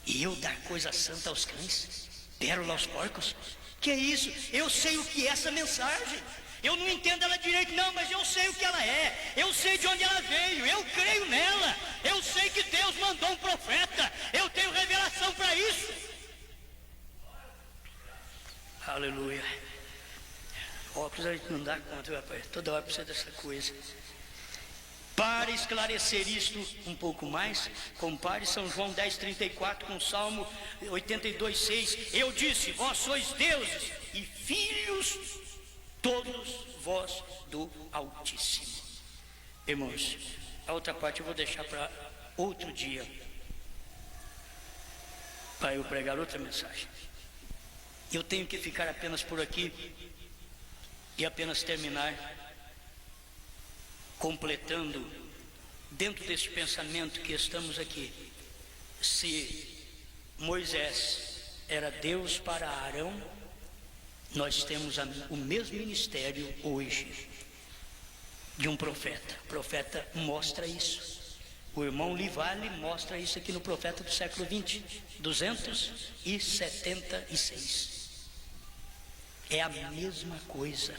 E eu dar coisa santa aos cães, pérola aos porcos? Que é isso? Eu sei o que é essa mensagem. Eu não entendo ela direito, não, mas eu sei o que ela é. Eu sei de onde ela veio, eu creio nela. Eu sei que Deus mandou um profeta. Eu tenho revelação para isso. Aleluia. Óculos a gente não dá conta, rapaz. Toda hora precisa dessa coisa. Para esclarecer isto um pouco mais, compare São João 10,34 com Salmo 82,6. Eu disse, vós sois deuses e filhos, todos vós do Altíssimo. Irmãos, a outra parte eu vou deixar para outro dia, para eu pregar outra mensagem. Eu tenho que ficar apenas por aqui e apenas terminar completando dentro desse pensamento que estamos aqui. Se Moisés era Deus para Arão, nós temos o mesmo ministério hoje de um profeta. O profeta mostra isso. O irmão Livale mostra isso aqui no profeta do século 20, 276. É a mesma coisa.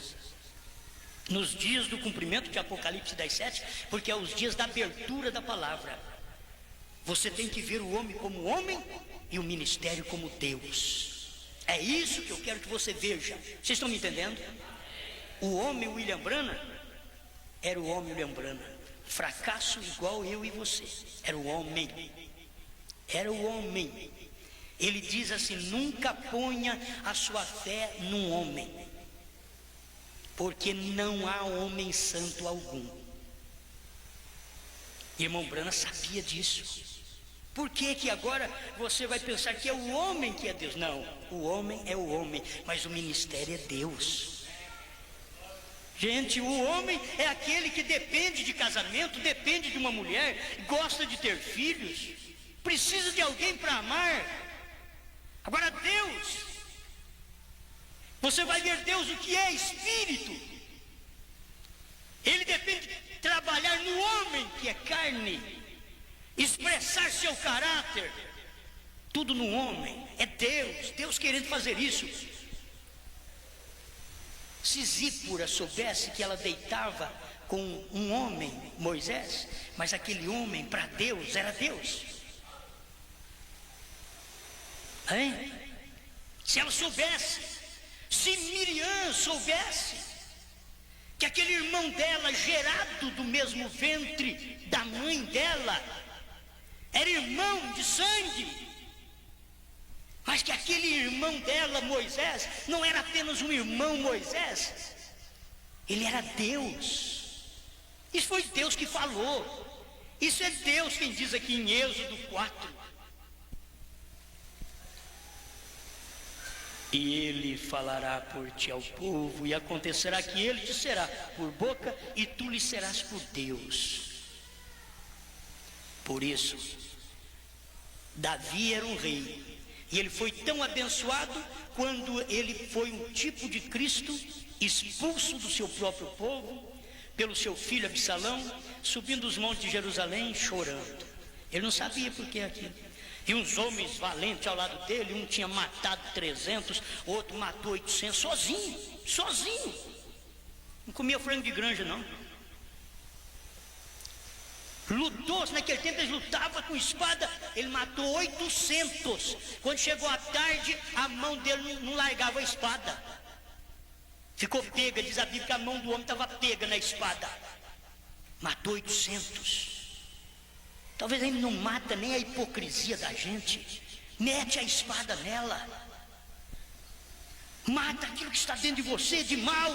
Nos dias do cumprimento de Apocalipse 10:7, porque é os dias da abertura da palavra. Você tem que ver o homem como homem e o ministério como Deus. É isso que eu quero que você veja. Vocês estão me entendendo? O homem William Branham era o homem William Branham. Fracasso igual eu e você. Era o homem. Era o homem. Ele diz assim: nunca ponha a sua fé num homem, porque não há homem santo algum. Irmão Branham sabia disso. Por que agora você vai pensar que é o homem que é Deus? Não, o homem é o homem, mas o ministério é Deus. Gente, o homem é aquele que depende de casamento, depende de uma mulher, gosta de ter filhos, precisa de alguém para amar. Agora Deus, você vai ver Deus o que é espírito. Ele depende de trabalhar no homem que é carne, expressar seu caráter, tudo no homem. É Deus querendo fazer isso. Se Zípora soubesse que ela deitava com um homem, Moisés, mas aquele homem para Deus era Deus. Hein? Se ela soubesse, se Miriam soubesse que aquele irmão dela, gerado do mesmo ventre da mãe dela, era irmão de sangue, mas que aquele irmão dela, Moisés, não era apenas um irmão Moisés, ele era Deus. Isso foi Deus que falou. Isso é Deus quem diz aqui em Êxodo 4. E ele falará por ti ao povo, e acontecerá que ele te será por boca, e tu lhe serás por Deus. Por isso, Davi era um rei, e ele foi tão abençoado quando ele foi um tipo de Cristo, expulso do seu próprio povo, pelo seu filho Absalão, subindo os montes de Jerusalém, chorando. Ele não sabia por que aquilo. E uns homens valentes ao lado dele, um tinha matado 300, outro matou 800, sozinho. Não comia frango de granja, não. Lutou, naquele tempo eles lutavam com espada, ele matou 800. Quando chegou a tarde, a mão dele não largava a espada. Ficou pega, diz a Bíblia que a mão do homem estava pega na espada. Matou 800. Talvez ele não mata nem a hipocrisia da gente. Mete a espada nela. Mata aquilo que está dentro de você de mal.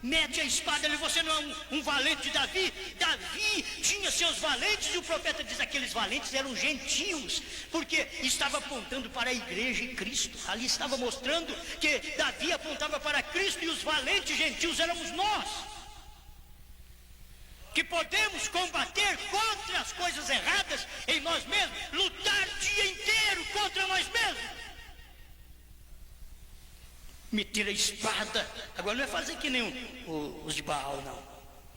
Mete a espada nele. Você não é um valente de Davi. Davi tinha seus valentes e o profeta diz: aqueles valentes eram gentios, porque estava apontando para a igreja e Cristo. Ali estava mostrando que Davi apontava para Cristo e os valentes gentios éramos nós, que podemos combater contra as coisas erradas em nós mesmos, lutar o dia inteiro contra nós mesmos. Meter a espada, agora não é fazer que nem os de Baal, não.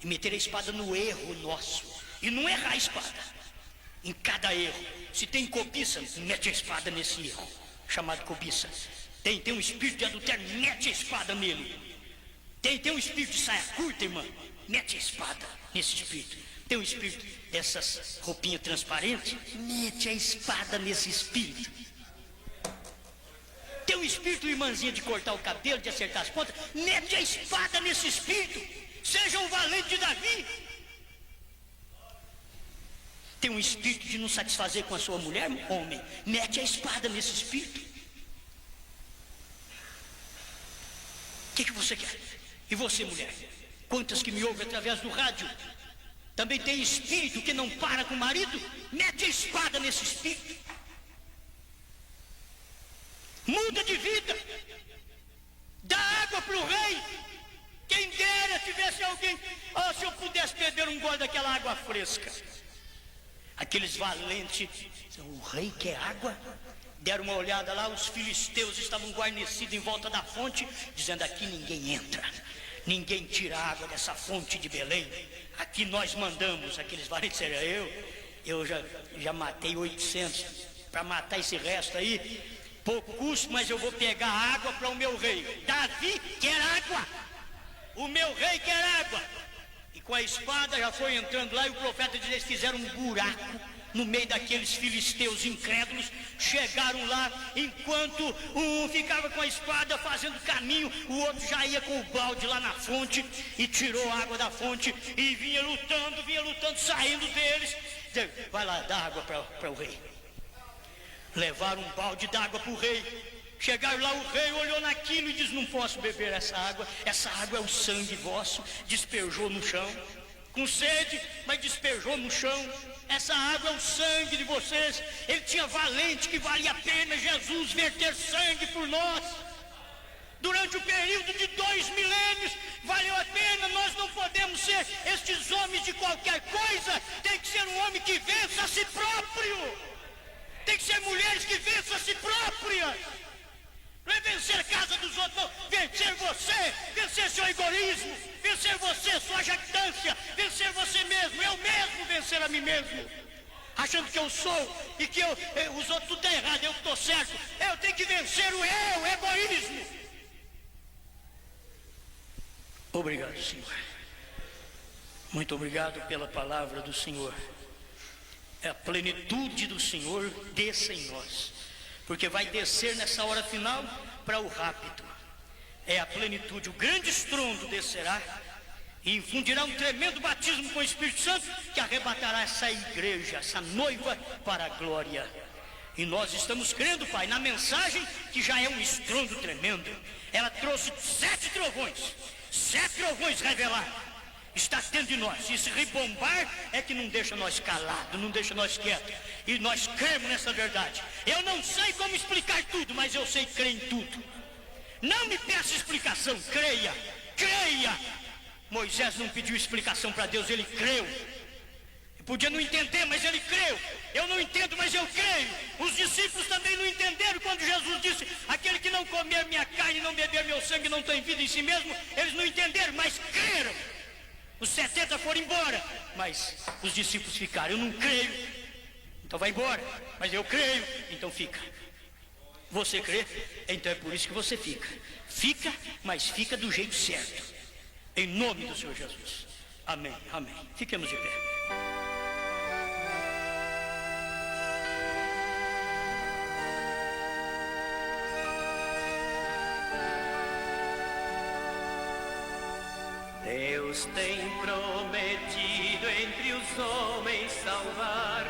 É meter a espada no erro nosso, e não errar a espada, em cada erro. Se tem cobiça, mete a espada nesse erro, chamado cobiça. Tem um espírito de adultério, mete a espada nele. Tem um espírito de saia curta, irmã, mete a espada nesse espírito. Tem um espírito dessas roupinhas transparentes, mete a espada nesse espírito. Tem um espírito, irmãzinha, de cortar o cabelo, de acertar as pontas, mete a espada nesse espírito. Seja um valente de Davi. Tem um espírito de não satisfazer com a sua mulher, homem, mete a espada nesse espírito. O que você quer? E você, mulher? Quantas que me ouvem através do rádio também tem espírito que não para com o marido? Mete a espada nesse espírito. Muda de vida. Dá água para o rei. Quem dera tivesse alguém. Oh, se eu pudesse beber um gole daquela água fresca. Aqueles valentes. O rei quer água? Deram uma olhada lá, os filisteus estavam guarnecidos em volta da fonte, dizendo: aqui ninguém entra, ninguém tira água dessa fonte de Belém. Aqui nós mandamos. Aqueles valentes, eu já matei 800. Para matar esse resto aí, pouco custo, mas eu vou pegar água para o meu rei. Davi quer água. O meu rei quer água. E com a espada já foi entrando lá, e o profeta diz: eles fizeram um buraco no meio daqueles filisteus incrédulos. Chegaram lá, enquanto um ficava com a espada fazendo caminho, o outro já ia com o balde lá na fonte e tirou a água da fonte e vinha lutando, saindo deles. Vai lá, dá água para o rei. Levaram um balde d'água para o rei. Chegaram lá, o rei olhou naquilo e disse: não posso beber essa água é o sangue vosso. Despejou no chão, com sede, mas despejou no chão. Essa água é o sangue de vocês. Ele tinha valente que valia a pena Jesus verter sangue por nós. Durante o período de 2 milênios, valeu a pena. Nós não podemos ser estes homens de qualquer coisa. Tem que ser um homem que vença a si próprio. Tem que ser mulheres que vençam a si próprias. Não é vencer a casa dos outros, não. Vencer você, vencer seu egoísmo, vencer você, sua jactância, vencer você mesmo. Eu mesmo vencer a mim mesmo. Achando que eu sou e que os outros tudo está errado, eu estou certo. Eu tenho que vencer o egoísmo. Obrigado, Senhor. Muito obrigado pela palavra do Senhor. É a plenitude do Senhor desça em nós, porque vai descer nessa hora final para o rápido. É a plenitude, o grande estrondo descerá e infundirá um tremendo batismo com o Espírito Santo, que arrebatará essa igreja, essa noiva, para a glória. E nós estamos crendo, Pai, na mensagem que já é um estrondo tremendo. Ela trouxe 7 trovões revelados. Está dentro de nós. Esse ribombar é que não deixa nós calados, não deixa nós quietos. E nós cremos nessa verdade. Eu não sei como explicar tudo, mas eu sei crer em tudo. Não me peça explicação, creia. Moisés não pediu explicação para Deus, ele creu. Podia não entender, mas ele creu. Eu não entendo, mas eu creio. Os discípulos também não entenderam quando Jesus disse: aquele que não comer minha carne e não beber meu sangue não tem vida em si mesmo. Eles não entenderam, mas creram. Os 70 foram embora, mas os discípulos ficaram. Eu não creio, então vai embora. Mas eu creio, então fica. Você crê? Então é por isso que você fica. Fica, mas fica do jeito certo. Em nome do Senhor Jesus. Amém, amém. Fiquemos de pé. Deus tem prometido entre os homens salvar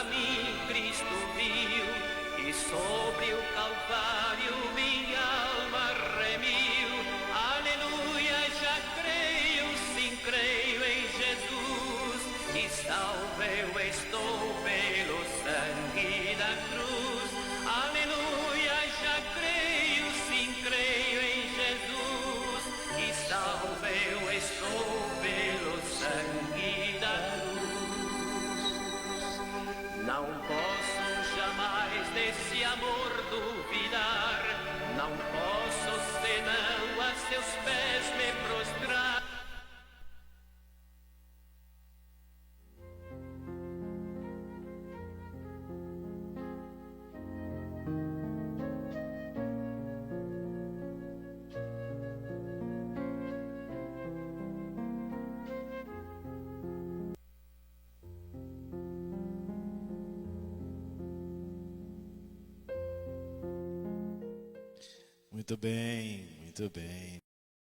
a mim Cristo viu, e sobre o Calvário minha alma remiu. Aleluia, já creio, sim creio em Jesus, e salvo eu estou pelo sangue da cruz. Aleluia, já creio, sim creio em Jesus, e salvo eu estou pelo sangue da cruz. Não posso jamais desse amor duvidar, não posso senão a seus pés me prostrar. Muito bem, muito bem.